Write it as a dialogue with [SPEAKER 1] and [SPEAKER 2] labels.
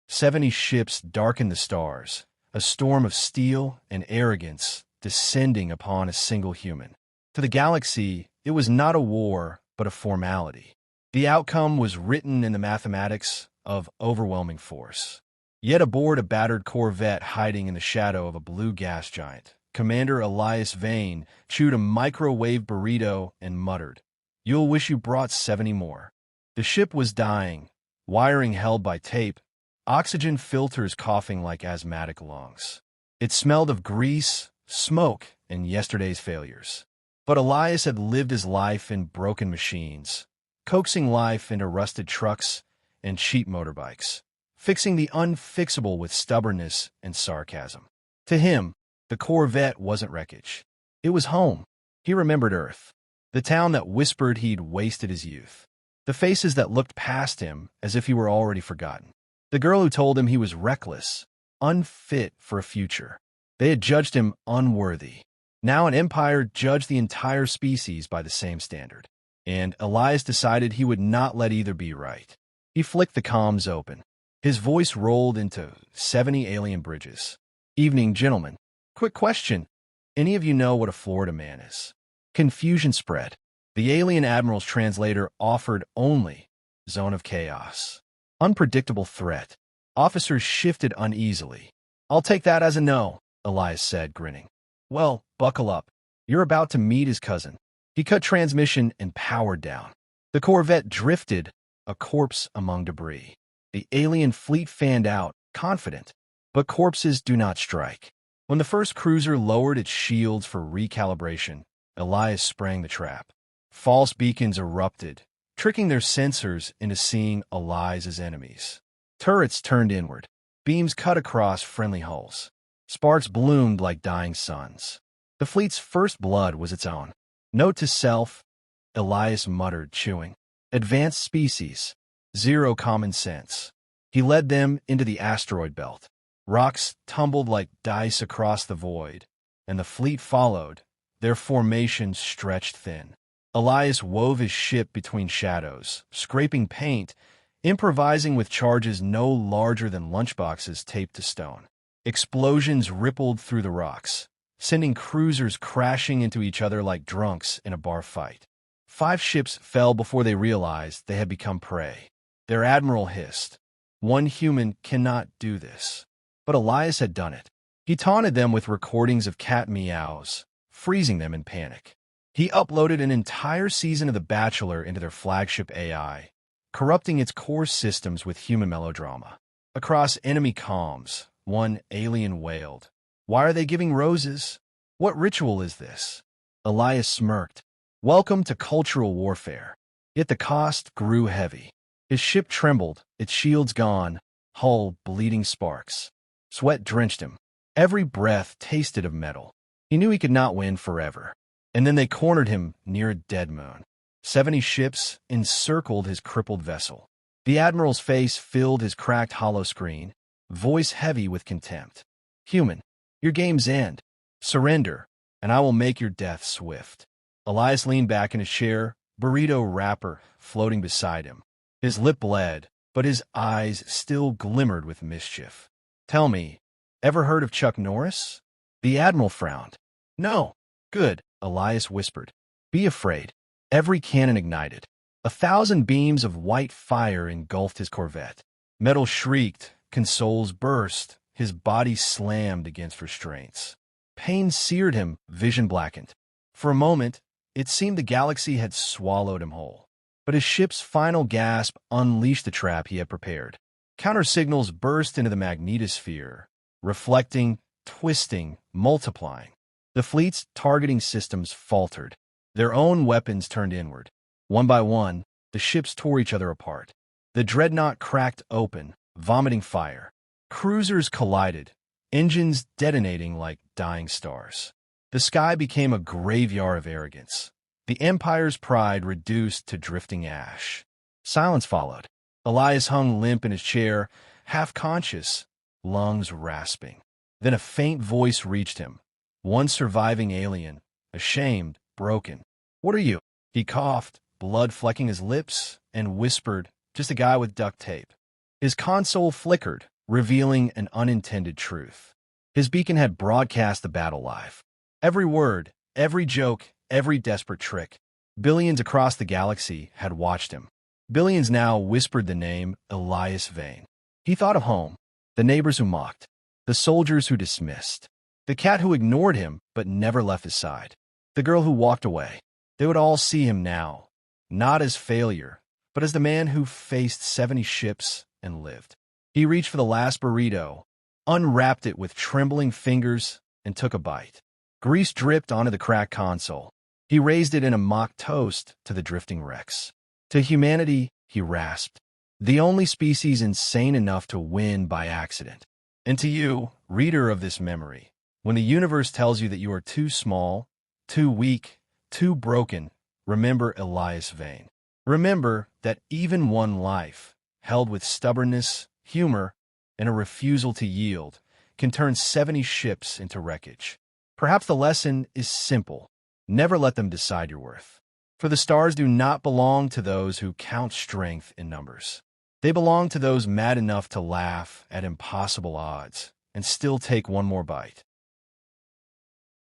[SPEAKER 1] 70 ships darkened the stars, a storm of steel and arrogance descending upon a single human. To the galaxy, it was not a war, but a formality. The outcome was written in the mathematics of overwhelming force. Yet aboard a battered corvette hiding in the shadow of a blue gas giant, Commander Elias Veyne chewed a microwave burrito and muttered, "You'll wish you brought 70 more." The ship was dying, wiring held by tape, oxygen filters coughing like asthmatic lungs. It smelled of grease, smoke, and yesterday's failures. But Elias had lived his life in broken machines, coaxing life into rusted trucks and cheap motorbikes, fixing the unfixable with stubbornness and sarcasm. To him, the Corvette wasn't wreckage. It was home. He remembered Earth, the town that whispered he'd wasted his youth, the faces that looked past him as if he were already forgotten, the girl who told him he was reckless, unfit for a future. They had judged him unworthy. Now an empire judged the entire species by the same standard, and Elias decided he would not let either be right. He flicked the comms open. His voice rolled into 70 alien bridges. "Evening, gentlemen. Quick question. Any of you know what a Florida man is?" Confusion spread. The alien admiral's translator offered only zone of chaos. Unpredictable threat. Officers shifted uneasily. "I'll take that as a no," Elias said, grinning. "Well, buckle up. You're about to meet his cousin." He cut transmission and powered down. The Corvette drifted, a corpse among debris. The alien fleet fanned out, confident. But corpses do not strike. When the first cruiser lowered its shields for recalibration, Elias sprang the trap. False beacons erupted, tricking their sensors into seeing allies as enemies. Turrets turned inward. Beams cut across friendly hulls. Sparks bloomed like dying suns. The fleet's first blood was its own. Note to self, Elias muttered, chewing. Advanced species. Zero common sense. He led them into the asteroid belt. Rocks tumbled like dice across the void, and the fleet followed, their formation stretched thin. Elias wove his ship between shadows, scraping paint, improvising with charges no larger than lunchboxes taped to stone. Explosions rippled through the rocks, sending cruisers crashing into each other like drunks in a bar fight. 5 ships fell before they realized they had become prey. Their admiral hissed, "One human cannot do this." But Elias had done it. He taunted them with recordings of cat meows, freezing them in panic. He uploaded an entire season of The Bachelor into their flagship AI, corrupting its core systems with human melodrama. Across enemy comms, one alien wailed, "Why are they giving roses? What ritual is this?" Elias smirked. "Welcome to cultural warfare." Yet the cost grew heavy. His ship trembled, its shields gone, hull bleeding sparks. Sweat drenched him. Every breath tasted of metal. He knew he could not win forever. And then they cornered him near a dead moon. 70 ships encircled his crippled vessel. The admiral's face filled his cracked hollow screen, voice heavy with contempt. "Human, your game's end. Surrender, and I will make your death swift." Elias leaned back in his chair, burrito wrapper floating beside him. His lip bled, but his eyes still glimmered with mischief. "Tell me, ever heard of Chuck Norris?" The admiral frowned. "No." "Good," Elias whispered. "Be afraid." Every cannon ignited. 1,000 beams of white fire engulfed his corvette. Metal shrieked, consoles burst, his body slammed against restraints. Pain seared him, vision blackened. For a moment, it seemed the galaxy had swallowed him whole. But his ship's final gasp unleashed the trap he had prepared. Counter-signals burst into the magnetosphere, reflecting, twisting, multiplying. The fleet's targeting systems faltered. Their own weapons turned inward. One by one, the ships tore each other apart. The dreadnought cracked open, vomiting fire. Cruisers collided, engines detonating like dying stars. The sky became a graveyard of arrogance. The Empire's pride reduced to drifting ash. Silence followed. Elias hung limp in his chair, half-conscious, lungs rasping. Then a faint voice reached him. One surviving alien, ashamed, broken. "What are you?" He coughed, blood flecking his lips, and whispered, "Just a guy with duct tape." His console flickered, revealing an unintended truth. His beacon had broadcast the battle live. Every word, every joke, every desperate trick. Billions across the galaxy had watched him. Billions now whispered the name Elias Veyne. He thought of home, the neighbors who mocked, the soldiers who dismissed, the cat who ignored him but never left his side, the girl who walked away. They would all see him now, not as failure, but as the man who faced 70 ships and lived. He reached for the last burrito, unwrapped it with trembling fingers, and took a bite. Grease dripped onto the cracked console. He raised it in a mock toast to the drifting wrecks. To humanity, he rasped, the only species insane enough to win by accident. And to you, reader of this memory, when the universe tells you that you are too small, too weak, too broken, remember Elias Veyne. Remember that even one life, held with stubbornness, humor, and a refusal to yield, can turn 70 ships into wreckage. Perhaps the lesson is simple. Never let them decide your worth. For the stars do not belong to those who count strength in numbers. They belong to those mad enough to laugh at impossible odds and still take one more bite.